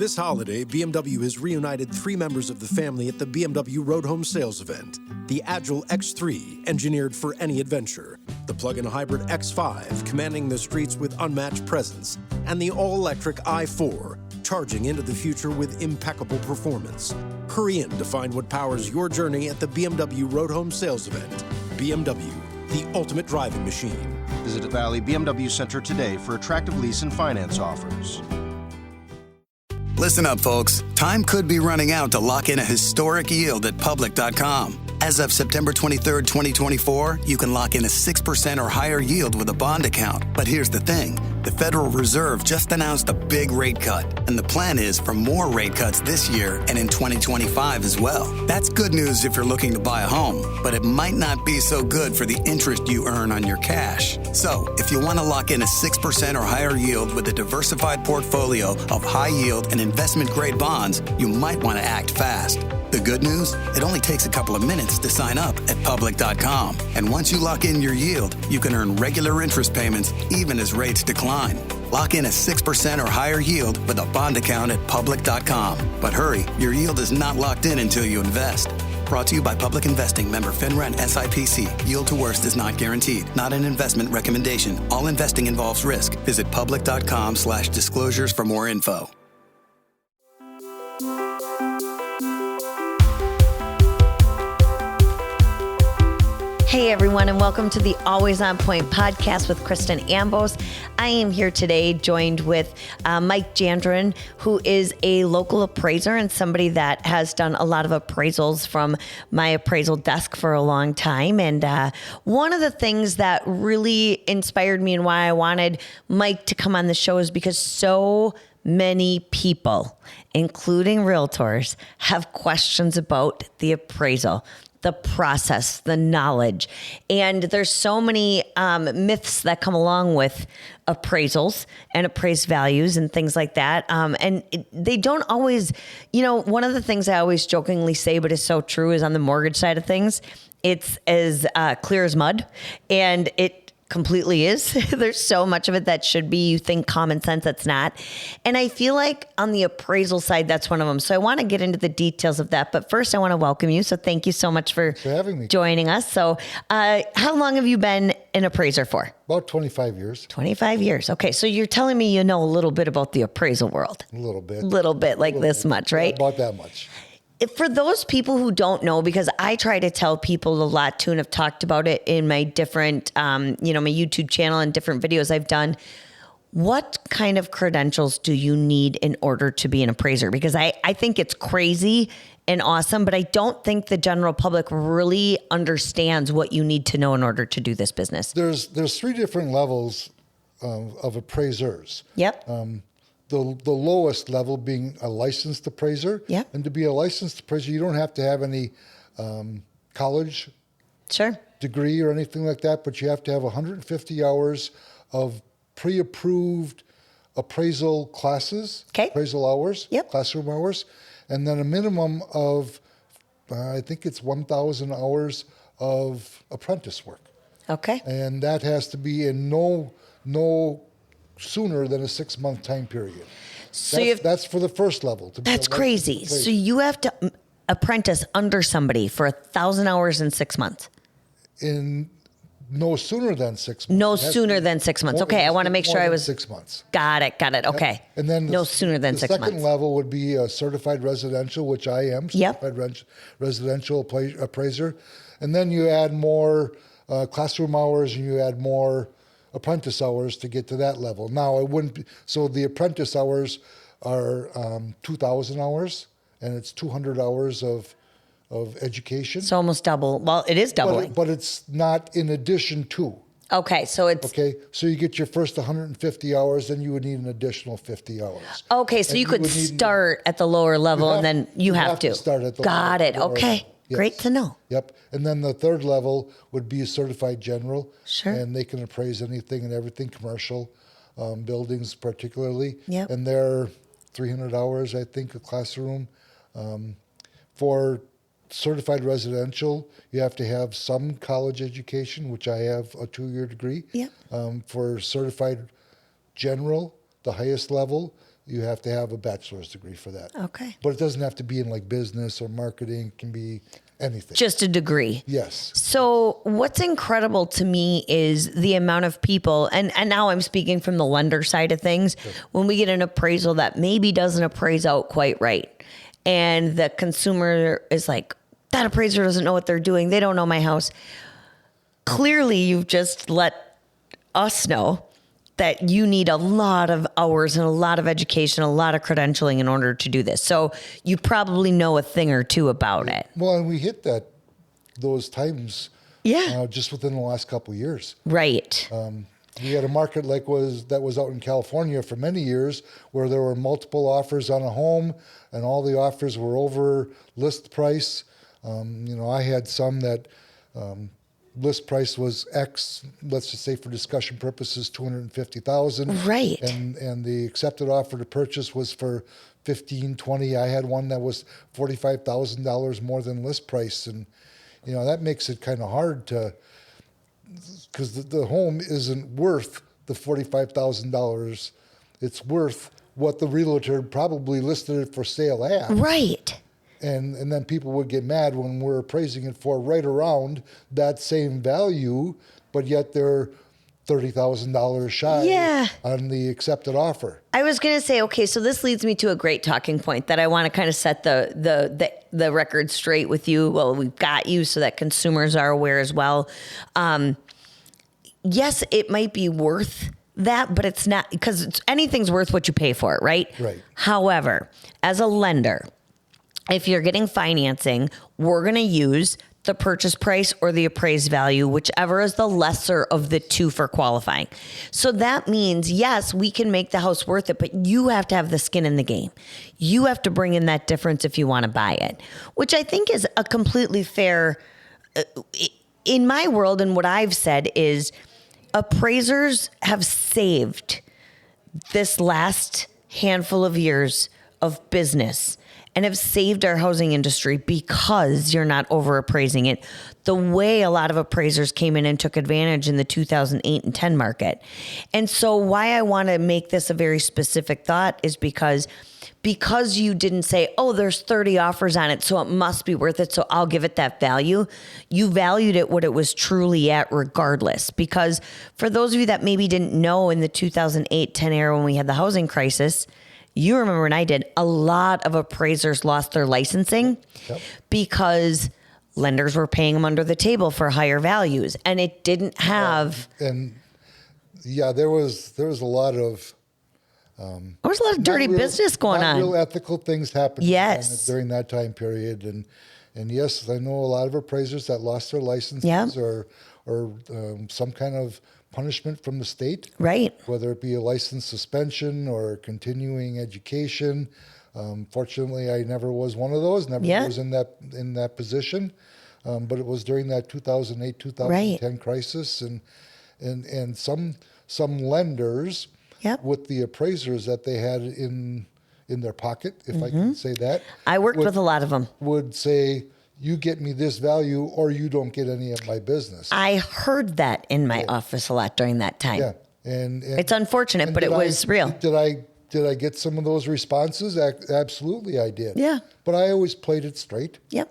This holiday, BMW has reunited 3 members of the family at the BMW Road Home Sales event. The Agile X3, engineered for any adventure. The plug-in hybrid X5, commanding the streets with unmatched presence. And the all-electric i4, charging into the future with impeccable performance. Hurry in to find what powers your journey at the BMW Road Home Sales event. BMW, the ultimate driving machine. Visit Valley BMW Center today for attractive lease and finance offers. Listen up, folks. Time could be running out to lock in a historic yield at Public.com. As of September 23rd, 2024, you can lock in a 6% or higher yield with a bond account. But here's the thing. The Federal Reserve just announced a big rate cut, and the plan is for more rate cuts this year and in 2025 as well. That's good news if you're looking to buy a home, but it might not be so good for the interest you earn on your cash. So, if you want to lock in a 6% or higher yield with a diversified portfolio of high yield and investment-grade bonds, you might want to act fast. The good news? It only takes a couple of minutes to sign up at Public.com. And once you lock in your yield, you can earn regular interest payments even as rates decline. Lock in a 6% or higher yield with a bond account at Public.com. But hurry, your yield is not locked in until you invest. Brought to you by Public Investing, member FINRA and SIPC. Yield to worst is not guaranteed. Not an investment recommendation. All investing involves risk. Visit Public.com/disclosures for more info. Hey everyone, and welcome to the Always On Point podcast with Kristen Ambos. I am here today joined with Mike Jandrin, who is a local appraiser and somebody that has done a lot of appraisals from my appraisal desk for a long time. And one of the things that really inspired me and why I wanted Mike to come on the show is because so many people, including realtors, have questions about the appraisal, the process, the knowledge. And there's so many myths that come along with appraisals and appraised values and things like that. They don't always, one of the things I always jokingly say, but is so true, is on the mortgage side of things, it's as clear as mud. And it completely is. There's so much of it that should be, you think, common sense. That's not. And I feel like on the appraisal side, that's one of them. So I want to get into the details of that. But first, I want to welcome you. So thank you so much for having me, joining us. So how long have you been an appraiser for? About 25 years. 25 years. Okay. So you're telling me you know a little bit about the appraisal world. A little bit. Like this much, right? About that much. For those people who don't know, because I try to tell people a lot too, and have talked about it in my different, my YouTube channel and different videos I've done, what kind of credentials do you need in order to be an appraiser? Because I think it's crazy and awesome, but I don't think the general public really understands what you need to know in order to do this business. There's 3 different levels of appraisers. Yep. The lowest level being a licensed appraiser. Yeah. And to be a licensed appraiser, you don't have to have any college degree or anything like that, but you have to have 150 hours of pre-approved appraisal classes, appraisal hours, classroom hours, and then a minimum of, I think it's 1,000 hours of apprentice work. Okay. And that has to be in no sooner than a 6-month time period. So that's for the first level. That's crazy. So you have to apprentice under somebody for 1,000 hours in 6 months. In no sooner than 6 months. No sooner than 6 months. Okay, I want to make sure I was 6 months. Got it. Okay. And then no sooner than 6 months. The second level would be a certified residential, which I am. Certified residential appraiser. And then you add more classroom hours, and you add more apprentice hours to get to that level. Now, it wouldn't be, so the apprentice hours are 2,000 hours, and it's 200 hours of education. So almost double. Well, it is doubling. But it's not in addition to. Okay, so it's... Okay, so you get your first 150 hours, then you would need an additional 50 hours. Okay, so you could start at the lower level, and then you have to. Start at the Got it, okay. Yes. Great to know. Yep. And then the third level would be a certified general. Sure. And they can appraise anything and everything, commercial buildings particularly. Yep. And they're 300 hours, I think, a classroom. For certified residential, you have to have some college education, which I have a 2-year degree. Yep. For certified general, the highest level, you have to have a bachelor's degree for that. Okay. But it doesn't have to be in like business or marketing. It can be anything. Just a degree. Yes. So what's incredible to me is the amount of people, and now I'm speaking from the lender side of things, when we get an appraisal that maybe doesn't appraise out quite right. And the consumer is like, that appraiser doesn't know what they're doing. They don't know my house. Clearly, you've just let us know that you need a lot of hours and a lot of education, a lot of credentialing in order to do this. So you probably know a thing or two about it. Well, and we hit those times just within the last couple of years. Right. We had a market that was out in California for many years where there were multiple offers on a home and all the offers were over list price. I had some that list price was X, let's just say for discussion purposes, $250,000. Right. And the accepted offer to purchase was for $15,000-$20,000. I had one that was $45,000 more than list price. And, that makes it kind of hard because the home isn't worth the $45,000. It's worth what the realtor probably listed it for sale at. Right. And then people would get mad when we're appraising it for right around that same value, but yet they're $30,000 shy on the accepted offer. I was going to say, okay, so this leads me to a great talking point that I want to kind of set the record straight with you. Well, we've got you so that consumers are aware as well. Yes, it might be worth that, but it's not, because anything's worth what you pay for it, right? Right. However, as a lender, if you're getting financing, we're going to use the purchase price or the appraised value, whichever is the lesser of the two for qualifying. So that means, yes, we can make the house worth it, but you have to have the skin in the game. You have to bring in that difference if you want to buy it, which I think is a completely fair, in my world, and what I've said is appraisers have saved this last handful of years of business and have saved our housing industry because you're not over appraising it the way a lot of appraisers came in and took advantage in the 2008 and 10 market. And so why I want to make this a very specific thought is because you didn't say, oh, there's 30 offers on it, so it must be worth it, so I'll give it that value. You valued it what it was truly at regardless. Because for those of you that maybe didn't know in the 2008-10 era when we had the housing crisis, you remember when I did, a lot of appraisers lost their licensing because lenders were paying them under the table for higher values, and it didn't have. There was a lot of. There was a lot of dirty business going on. Real ethical things happened. Yes. During that time period, and yes, I know a lot of appraisers that lost their licenses or some kind of punishment from the state, right? Whether it be a license suspension or continuing education. Fortunately, I never was one of those. Never was in that position. But it was during that 2008, 2010 crisis, and some lenders with the appraisers that they had in their pocket, if I can say that. I worked with a lot of them. Would say, you get me this value or you don't get any of my business. I heard that in my office a lot during that time. Yeah. And it's unfortunate, but it was real. Did I get some of those responses? Absolutely, I did. Yeah. But I always played it straight. Yep.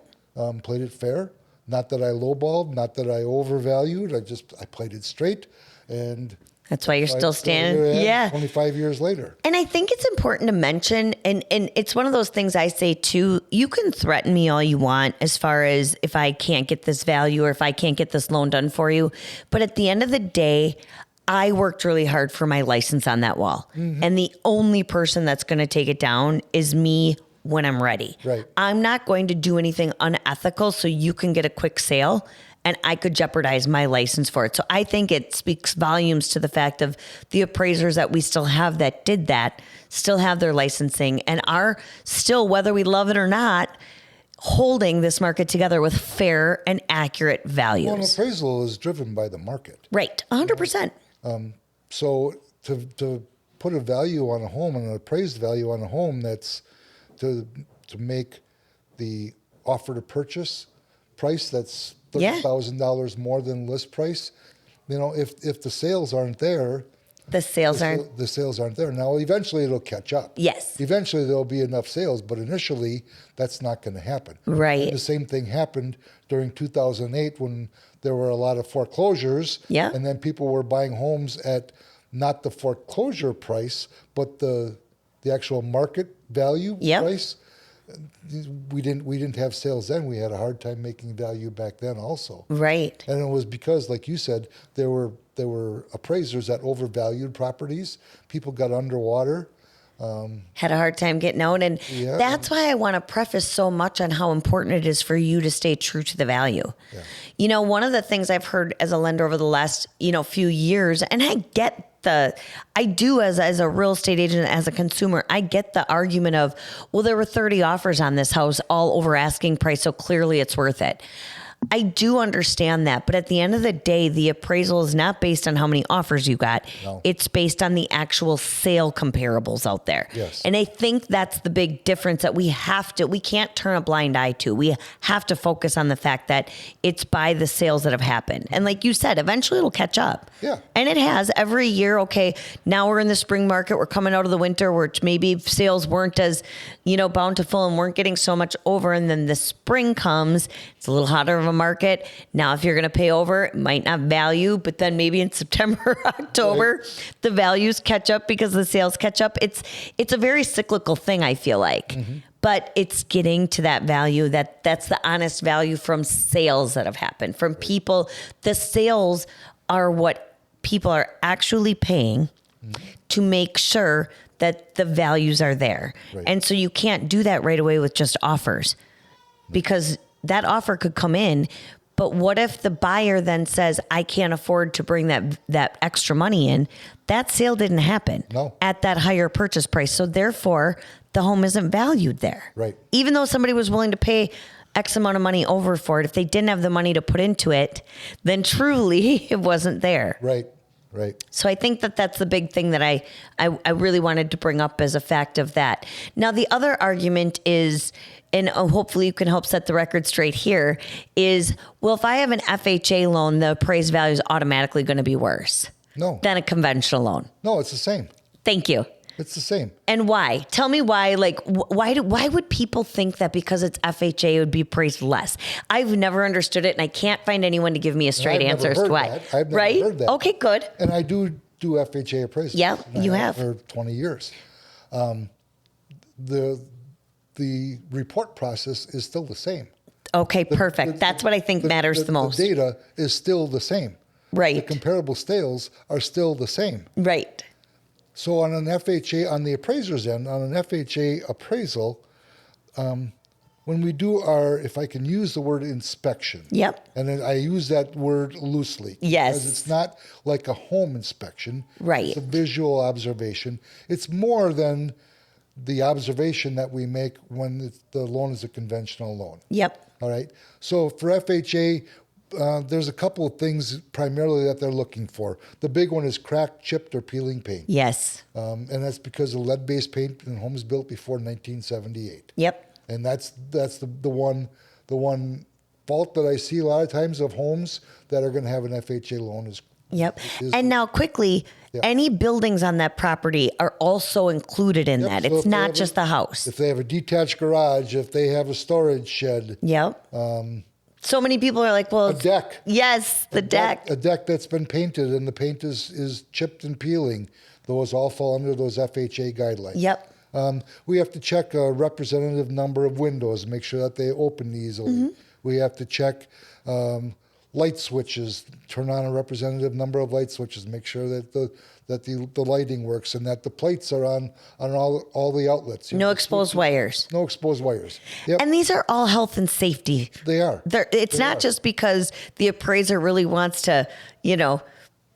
Played it fair. Not that I lowballed, not that I overvalued. I played it straight. And that's why you're still standing. 25 years later. And I think it's important to mention, and it's one of those things I say too, you can threaten me all you want as far as if I can't get this value or if I can't get this loan done for you. But at the end of the day, I worked really hard for my license on that wall. Mm-hmm. And the only person that's going to take it down is me when I'm ready. Right. I'm not going to do anything unethical so you can get a quick sale and I could jeopardize my license for it. So I think it speaks volumes to the fact of the appraisers that we still have that did that, still have their licensing and are still, whether we love it or not, holding this market together with fair and accurate values. Well, an appraisal is driven by the market. Right, 100%. So to put a value on a home, an appraised value on a home, that's to make the offer to purchase price that's $30,000 more than list price. If the sales aren't there, The sales aren't there. Now, eventually it'll catch up. Yes. Eventually there'll be enough sales, but initially that's not going to happen. Right. And the same thing happened during 2008 when there were a lot of foreclosures. Yeah. And then people were buying homes at not the foreclosure price, but the actual market value price. We didn't have sales then. We had a hard time making value back then also. Right. And it was because, like you said, there were appraisers that overvalued properties. People got underwater. Had a hard time getting out. And that's why I want to preface so much on how important it is for you to stay true to the value. Yeah. You know, one of the things I've heard as a lender over the last, few years, and I get I do as a real estate agent, as a consumer, I get the argument of, well, there were 30 offers on this house all over asking price, so clearly it's worth it. I do understand that, but at the end of the day, the appraisal is not based on how many offers you got. No. It's based on the actual sale comparables out there. Yes. And I think that's the big difference that we can't turn a blind eye to. We have to focus on the fact that it's by the sales that have happened. And like you said, eventually it'll catch up. Yeah. And it has every year. Okay, now we're in the spring market. We're coming out of the winter where maybe sales weren't as, bountiful and weren't getting so much over. And then the spring comes, it's a little hotter of a market. Now, if you're going to pay over, it might not value, but then maybe in September, October, the values catch up because the sales catch up. It's a very cyclical thing, I feel like. Mm-hmm. But it's getting to that value that's the honest value from sales that have happened from people. The sales are what people are actually paying to make sure that the values are there. Right. And so you can't do that right away with just offers because that offer could come in, but what if the buyer then says, I can't afford to bring that extra money in? That sale didn't happen at that higher purchase price. So therefore, the home isn't valued there. Right. Even though somebody was willing to pay X amount of money over for it, if they didn't have the money to put into it, then truly it wasn't there. Right. Right. So I think that's the big thing that I really wanted to bring up as a fact of that. Now, the other argument is, and hopefully you can help set the record straight here, is, well, if I have an FHA loan, the appraised value is automatically going to be worse than a conventional loan. No, it's the same. Thank you. It's the same. And why? Tell me why. Like, why would people think that because it's FHA, it would be appraised less? I've never understood it, and I can't find anyone to give me a straight answer as to why. I've never heard that. Okay, good. And I do FHA appraisals. Yeah, you have. For 20 years. The report process is still the same. Okay, perfect. That's what I think matters the most. The data is still the same. Right. The comparable sales are still the same. Right. So on an FHA, on the appraiser's end, on an FHA appraisal, when we do our, if I can use the word inspection. Yep. And then I use that word loosely. Yes. Because it's not like a home inspection. Right. It's a visual observation. It's more than the observation that we make when the loan is a conventional loan. Yep. All right. So for FHA, there's a couple of things primarily that they're looking for. The big one is cracked, chipped, or peeling paint. Yes. And that's because of lead-based paint in homes built before 1978. Yep. And that's the one fault that I see a lot of times of homes that are going to have an FHA loan is. Yep. And now quickly, any buildings on that property are also included in that. It's not just the house. If they have a detached garage, if they have a storage shed. Yep. So many people are like, well, a deck. Yes, the deck. A deck that's been painted and the paint is chipped and peeling. Those all fall under those FHA guidelines. Yep. We have to check a representative number of windows, make sure that they open easily. Mm-hmm. We have to check light switches, turn on a representative number of light switches, make sure that the lighting works and that the plates are on all the outlets. No exposed wires. No exposed wires. Yep. And these are all health and safety. They are. It's not just because the appraiser really wants to,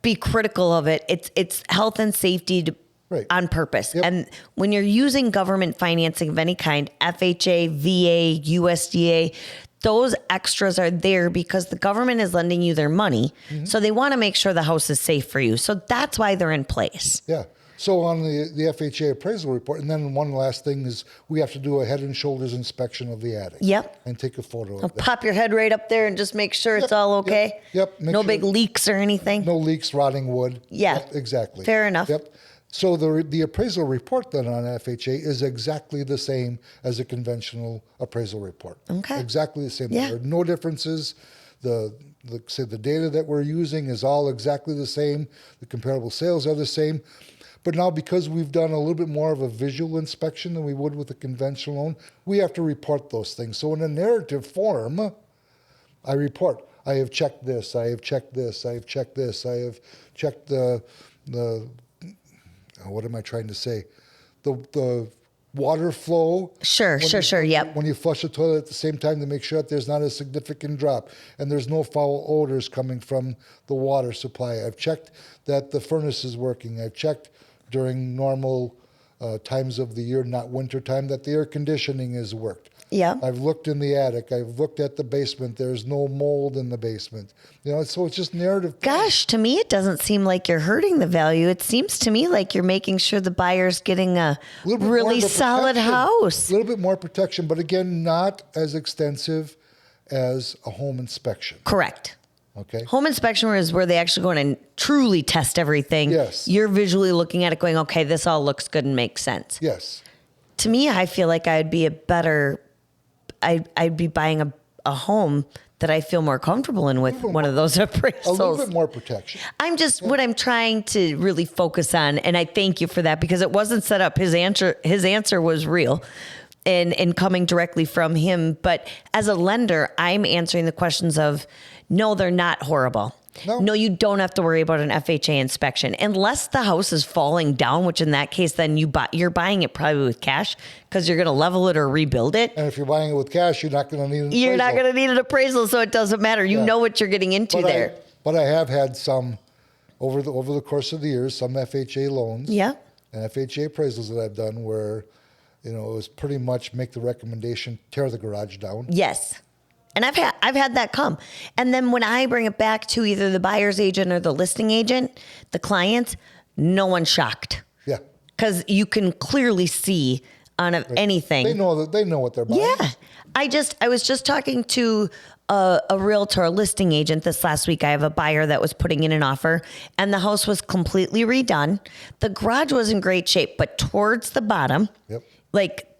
be critical of it. It's health and safety on purpose. Yep. And when you're using government financing of any kind, FHA, VA, USDA, those extras are there because the government is lending you their money. Mm-hmm. So they want to make sure the house is safe for you. So that's why they're in place. Yeah. So on the FHA appraisal report, and then one last thing is we have to do a head and shoulders inspection of the attic. Yep. And take a photo I'll of that. pop your head right up there and just make sure it's all okay. Yep. Make No sure big leaks or anything. No leaks, rotting wood. Yeah. Yep, exactly. Fair enough. Yep. So the appraisal report then on FHA is exactly the same as a conventional appraisal report. Okay. Exactly the same. Yeah. There are no differences. The data that we're using is all exactly the same. The comparable sales are the same. But now because we've done a little bit more of a visual inspection than we would with a conventional loan, we have to report those things. So in a narrative form, I report, I have checked this, I have checked this, I have checked this, I have checked the what am I trying to say? The water flow. Sure. Yep. When you flush the toilet at the same time to make sure that there's not a significant drop and there's no foul odors coming from the water supply. I've checked that the furnace is working. I've checked during normal times of the year, not winter time, that the air conditioning has worked. Yeah. I've looked in the attic. I've looked at the basement. There's no mold in the basement. So it's just narrative. Gosh, to me, it doesn't seem like you're hurting the value. It seems to me like you're making sure the buyer's getting a really solid house. A little bit more protection, but again, not as extensive as a home inspection. Correct. Okay. Home inspection is where they actually go in and truly test everything. Yes. You're visually looking at it going, okay, this all looks good and makes sense. Yes. To me, I feel like I'd be I'd be buying a home that I feel more comfortable in with one of those appraisals. A little bit more protection. What I'm trying to really focus on, and I thank you for that because it wasn't set up. His answer was real and coming directly from him. But as a lender, I'm answering the questions of, no, they're not horrible. No, you don't have to worry about an FHA inspection unless the house is falling down, which in that case, then you're buying it probably with cash because you're going to level it or rebuild it. And if you're buying it with cash, you're not going to need an appraisal. You're not going to need an appraisal, so it doesn't matter. You know what you're getting into there. But I have had some, over the course of the years, some FHA loans and FHA appraisals that I've done where, it was pretty much make the recommendation, tear the garage down. Yes. And I've had that come. And then when I bring it back to either the buyer's agent or the listing agent, the clients, no one's shocked. Yeah. Because you can clearly see on anything. They know what they're buying. Yeah. I was just talking to a realtor, a listing agent this last week. I have a buyer that was putting in an offer and the house was completely redone. The garage was in great shape, but towards the bottom,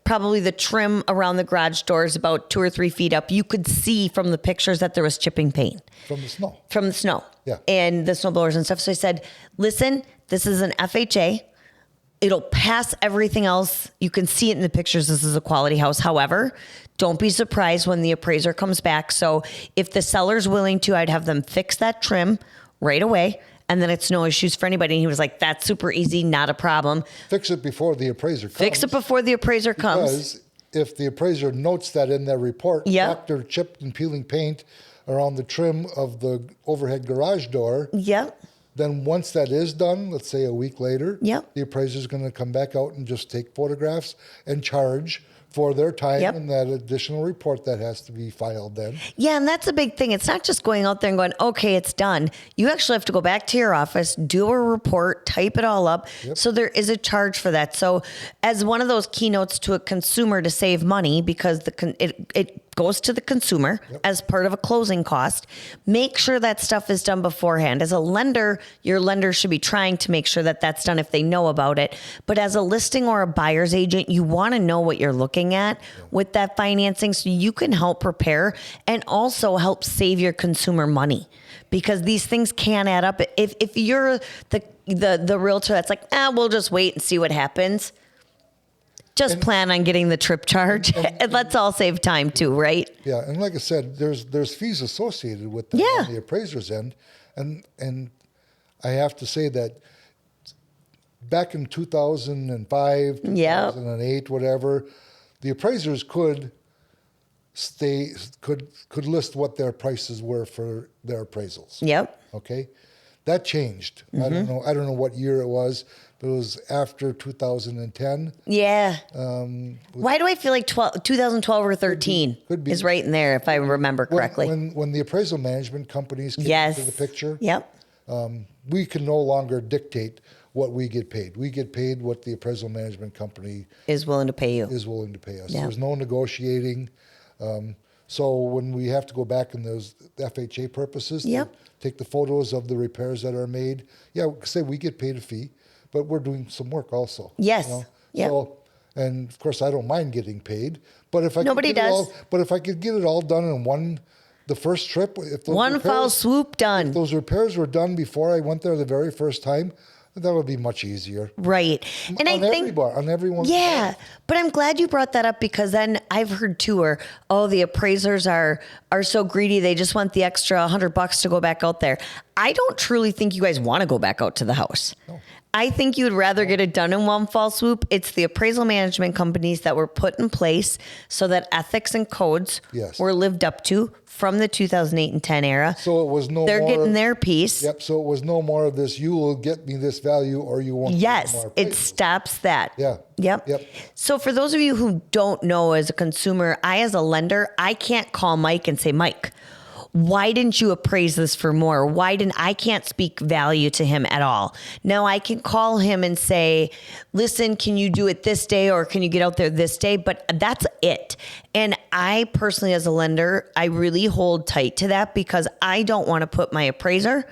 probably the trim around the garage door is about 2 or 3 feet up. You could see from the pictures that there was chipping paint. From the snow. From the snow. Yeah. And the snow blowers and stuff. So I said, listen, this is an FHA. It'll pass everything else. You can see it in the pictures. This is a quality house. However, don't be surprised when the appraiser comes back. So if the seller's willing to, I'd have them fix that trim right away. And then it's no issues for anybody. And he was like, that's super easy, not a problem. Fix it before the appraiser comes. Fix it before the appraiser comes. Because if the appraiser notes that in their report, after chipped and peeling paint around the trim of the overhead garage door, then once that is done, let's say a week later, the appraiser is going to come back out and just take photographs and charge for their time and that additional report that has to be filed then. Yeah, and that's a big thing. It's not just going out there and going, okay, it's done. You actually have to go back to your office, do a report, type it all up. So there is a charge for that. So as one of those keynotes to a consumer to save money, because it goes to the consumer as part of a closing cost, make sure that stuff is done beforehand. As a lender, your lender should be trying to make sure that that's done if they know about it. But as a listing or a buyer's agent, you want to know what you're looking at with that financing so you can help prepare and also help save your consumer money, because these things can add up. If you're the realtor that's like, we'll just wait and see what happens, just plan on getting the trip charge, and let's all save time too, right? Yeah, and like I said, there's fees associated with that on the appraiser's end, and I have to say that back in 2005, 2008, whatever, the appraisers could list what their prices were for their appraisals. Yep. Okay, that changed. I don't know what year it was. It was after 2010. Yeah. Why do I feel like 2012 or 13 could be is right in there, if I remember correctly? When the appraisal management companies came into the picture, we can no longer dictate what we get paid. We get paid what the appraisal management company is willing to pay you. Is willing to pay us. Yeah. There's no negotiating. So when we have to go back in those FHA purposes, Yep. to take the photos of the repairs that are made, say we get paid a fee, but we're doing some work also. Yes. Yep. So, and of course, I don't mind getting paid, but if I Nobody could get does. if I could get it all done in the first trip, if those One foul swoop done. If those repairs were done before I went there the very first time, that would be much easier. Right. And I think on everyone. Yeah, but I'm glad you brought that up, because then I've heard too, the appraisers are so greedy, they just want the extra $100 to go back out there. I don't truly think you guys want to go back out to the house. No. I think you'd rather get it done in one fall swoop. It's the appraisal management companies that were put in place so that ethics and codes were lived up to from the 2008 and 10 era. So it was no They're more, getting their piece. Yep. So it was no more of this, you will get me this value or you won't. Yes, it stops that. Yeah. Yep. So for those of you who don't know, as a consumer, as a lender, I can't call Mike and say, Mike, why didn't you appraise this for more? I can't speak value to him at all. Now I can call him and say, listen, can you do it this day, or can you get out there this day? But that's it. And I personally, as a lender, I really hold tight to that, because I don't want to put my appraiser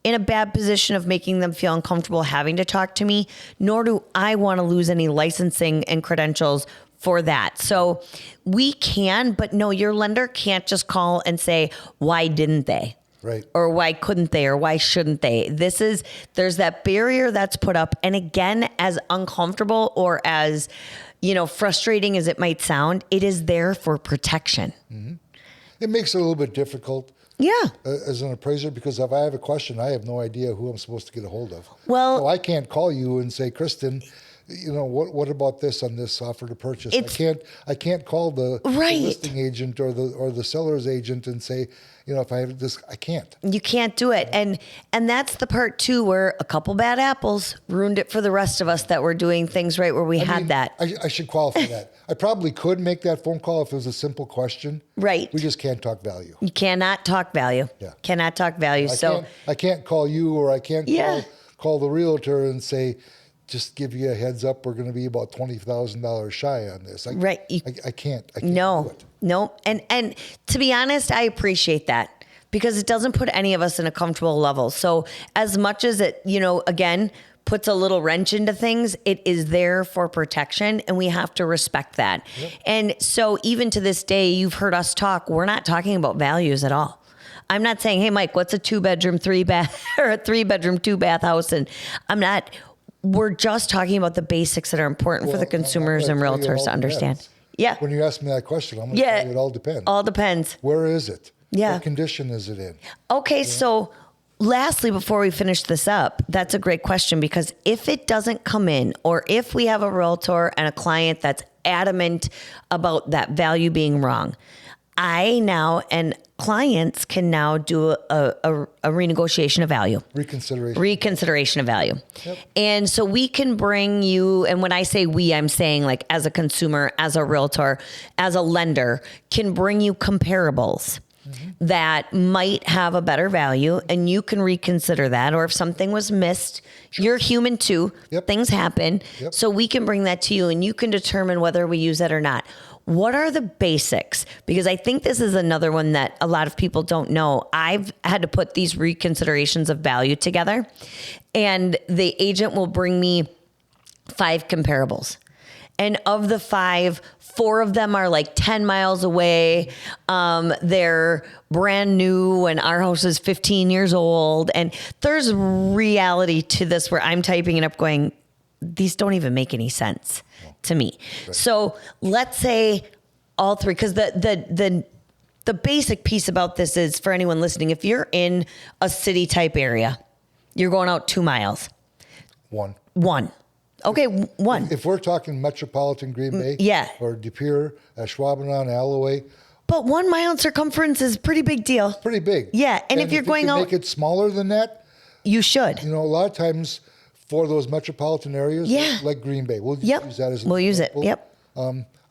in a bad position of making them feel uncomfortable having to talk to me, nor do I want to lose any licensing and credentials for that. So we can, but no, your lender can't just call and say, why didn't they? Right. Or why couldn't they? Or why shouldn't they? There's that barrier that's put up. And again, as uncomfortable or as, frustrating as it might sound, it is there for protection. Mm-hmm. It makes it a little bit difficult. Yeah. As an appraiser, because if I have a question, I have no idea who I'm supposed to get a hold of. Well, so I can't call you and say, Kristen, what about this on this offer to purchase? I can't call the listing agent or the seller's agent and say, if I have this, I can't. You can't do it. And that's the part too, where a couple bad apples ruined it for the rest of us that were doing things right, where we had that. I should qualify that. I probably could make that phone call if it was a simple question. Right. We just can't talk value. You cannot talk value. Yeah. Cannot talk value. I can't call you, or I can't call the realtor and say, just give you a heads up, we're going to be about $20,000 shy on this. I can't. No, do it. No. And to be honest, I appreciate that, because it doesn't put any of us in a comfortable level. So as much as it, again, puts a little wrench into things, it is there for protection, and we have to respect that. Yep. And so even to this day, you've heard us talk, we're not talking about values at all. I'm not saying, hey, Mike, what's a 2-bedroom, 3-bath or a 3-bedroom, 2-bath house? And we're just talking about the basics that are important for the consumers and realtors to understand. Depends. Yeah. When you ask me that question, I'm going to tell you it all depends. All depends. Where is it? Yeah. What condition is it in? Okay, so lastly, before we finish this up, that's a great question, because if it doesn't come in, or if we have a realtor and a client that's adamant about that value being wrong, clients can now do a renegotiation of value. Reconsideration of value. Yep. And so we can bring you, and when I say we, I'm saying like as a consumer, as a realtor, as a lender, can bring you comparables that might have a better value, and you can reconsider that. Or if something was missed, you're human too. Yep. Things happen. Yep. So we can bring that to you, and you can determine whether we use that or not. What are the basics? Because I think this is another one that a lot of people don't know. I've had to put these reconsiderations of value together, and the agent will bring me 5 comparables. And of the 5, 4 of them are like 10 miles away. They're brand new, and our house is 15 years old. And there's reality to this where I'm typing it up going, these don't even make any sense to me. Right. So let's say all 3, because the basic piece about this is, for anyone listening, if you're in a city type area, you're going out 2 miles. 1. Okay, 1. If we're talking metropolitan Green Bay, or De Pere, Schwabenau, Alloway. But 1 mile in circumference is a pretty big deal. Pretty big. Yeah, and if you're going out, make it smaller than that, you should. A lot of times for those metropolitan areas, like Green Bay, we'll use that as an example. Yep.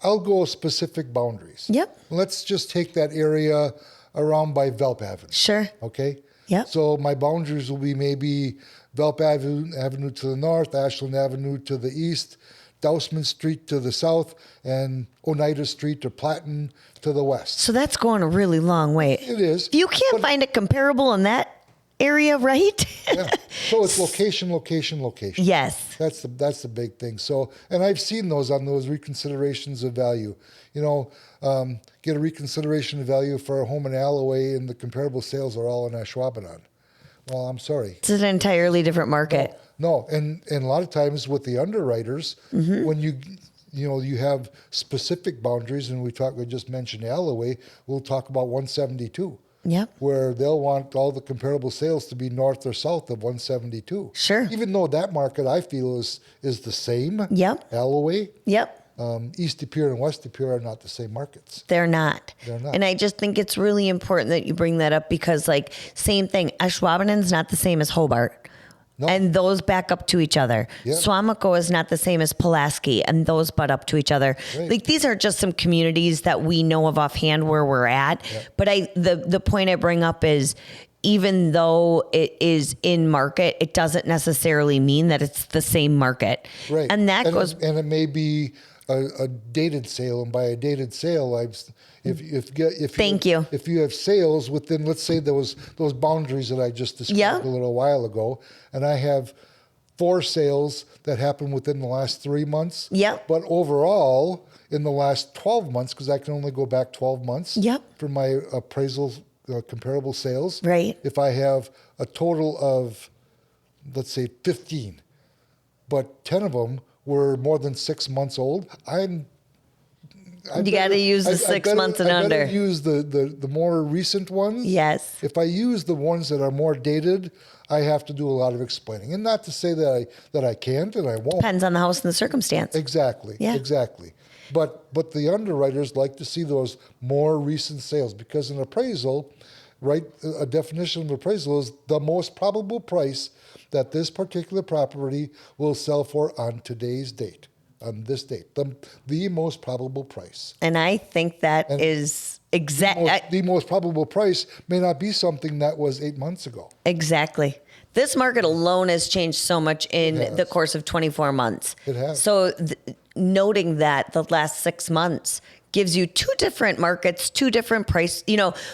I'll go specific boundaries. Yep. Let's just take that area around by Velphaven. Sure. Okay. Yep. So my boundaries will be maybe Velp Avenue to the north, Ashland Avenue to the east, Dousman Street to the south, and Oneida Street or Platten to the west. So that's going a really long way. It is. You can't find it comparable in that area, right? Yeah. So it's location, location, location. Yes. That's the big thing. So, and I've seen those on those reconsiderations of value. You know, get a reconsideration of value for a home in Alloway, and the comparable sales are all in Ashwaubenon. Well, I'm sorry. It's an entirely different market. No, and a lot of times with the underwriters, when you have specific boundaries, and we just mentioned Alloway, we'll talk about 172. Yep. Where they'll want all the comparable sales to be north or south of 172. Sure. Even though that market I feel is the same. Yep. Alloway. Yep. East De Pere and West De Pere are not the same markets. They're not. They're not. And I just think it's really important that you bring that up because, like, same thing. Ashwaubenon's not the same as Hobart. No. And those back up to each other. Yeah. Swamico is not the same as Pulaski, and those butt up to each other. Right. Like, these are just some communities that we know of offhand where we're at. Yeah. But the point I bring up is, even though it is in market, it doesn't necessarily mean that it's the same market. Right. And that goes. And it may be a dated sale, and by a dated sale, Thank you. If you have sales within, let's say, those boundaries that I just described a little while ago, and I have 4 sales that happened within the last 3 months. Yep. But overall, in the last 12 months, because I can only go back 12 months. Yep. For my appraisal comparable sales. Right. If I have a total of, let's say, 15, but 10 of them were more than 6 months old, you got to use the 6 months and I under. better use the more recent ones. Yes. If I use the ones that are more dated, I have to do a lot of explaining. And not to say that I can't and I won't. Depends on the house and the circumstance. Exactly. Yeah. Exactly. But the underwriters like to see those more recent sales, because an appraisal, right, a definition of appraisal is the most probable price that this particular property will sell for on today's date, on this date, the most probable price. And I think that is exact. The most probable price may not be something that was 8 months ago. Exactly. This market alone has changed so much in the course of 24 months. It has. So noting that the last 6 months gives you 2 different markets, 2 different price,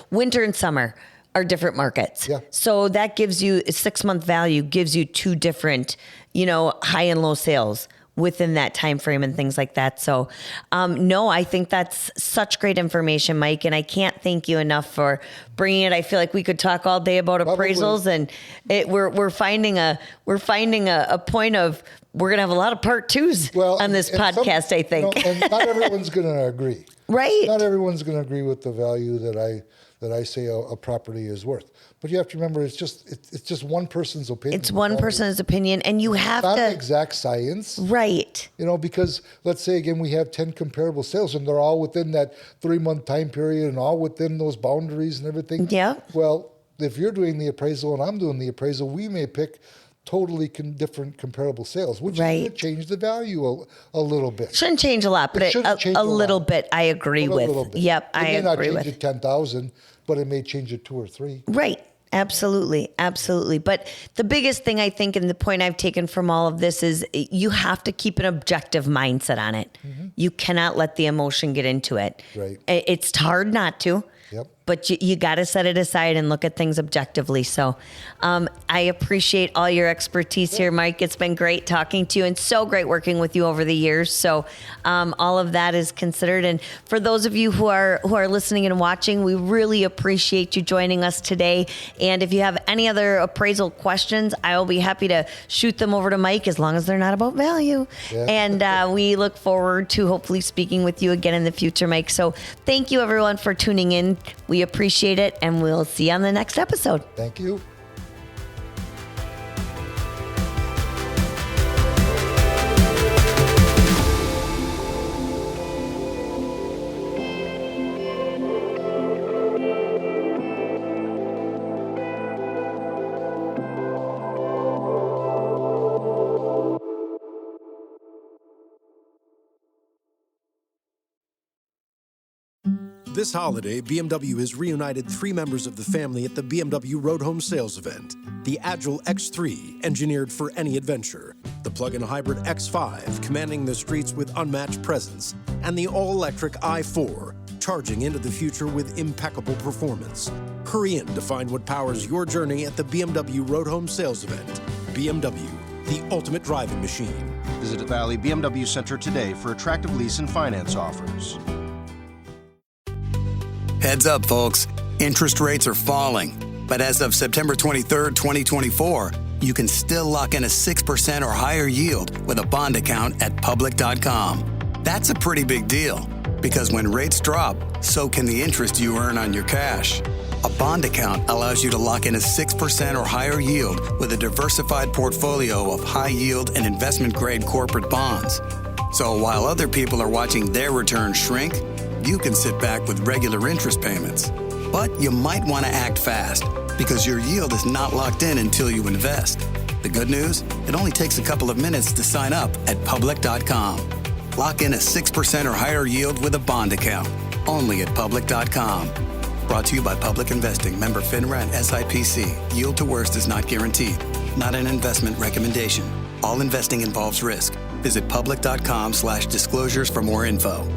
winter and summer are different markets. Yeah. So that gives you a 6-month value, gives you 2 different, high and low sales within that time frame and things like that. So, no, I think that's such great information, Mike, and I can't thank you enough for bringing it. I feel like we could talk all day about appraisals, and we're finding a point of we're going to have a lot of part 2s on this podcast, I think. And not everyone's going to agree. Right. Not everyone's going to agree with the value that I say a property is worth. But you have to remember, it's just one person's opinion. It's one person's opinion, and you have not to. An exact science. Right. Because let's say, again, we have 10 comparable sales, and they're all within that 3-month time period and all within those boundaries and everything. Yeah. Well, if you're doing the appraisal and I'm doing the appraisal, we may pick totally different comparable sales, which is going to change the value a little bit. Shouldn't change a lot, but a little bit I agree with. Little bit. Yep, I agree with. It may not change it 10,000, but it may change it 2 or 3. Right. Absolutely. Absolutely. But the biggest thing I think, and the point I've taken from all of this, is you have to keep an objective mindset on it. Mm-hmm. You cannot let the emotion get into it. Right. It's hard not to. Yep. But you got to set it aside and look at things objectively. So I appreciate all your expertise here, Mike. It's been great talking to you and so great working with you over the years. So all of that is considered. And for those of you who are listening and watching, we really appreciate you joining us today. And if you have any other appraisal questions, I will be happy to shoot them over to Mike, as long as they're not about value. Yeah. And we look forward to hopefully speaking with you again in the future, Mike. So thank you, everyone, for tuning in. We appreciate it, and we'll see you on the next episode. Thank you. This holiday, BMW has reunited 3 members of the family at the BMW Road Home Sales event. The Agile X3, engineered for any adventure. The plug-in hybrid X5, commanding the streets with unmatched presence. And the all-electric i4, charging into the future with impeccable performance. Hurry in to find what powers your journey at the BMW Road Home Sales event. BMW, the ultimate driving machine. Visit Valley BMW Center today for attractive lease and finance offers. Heads up, folks. Interest rates are falling. But as of September 23rd, 2024, you can still lock in a 6% or higher yield with a bond account at public.com. That's a pretty big deal, because when rates drop, so can the interest you earn on your cash. A bond account allows you to lock in a 6% or higher yield with a diversified portfolio of high-yield and investment-grade corporate bonds. So while other people are watching their returns shrink, you can sit back with regular interest payments. But you might want to act fast, because your yield is not locked in until you invest. The good news? It only takes a couple of minutes to sign up at public.com. Lock in a 6% or higher yield with a bond account, only at public.com. Brought to you by Public Investing, member FINRA and SIPC. Yield to worst is not guaranteed. Not an investment recommendation. All investing involves risk. Visit public.com/disclosures for more info.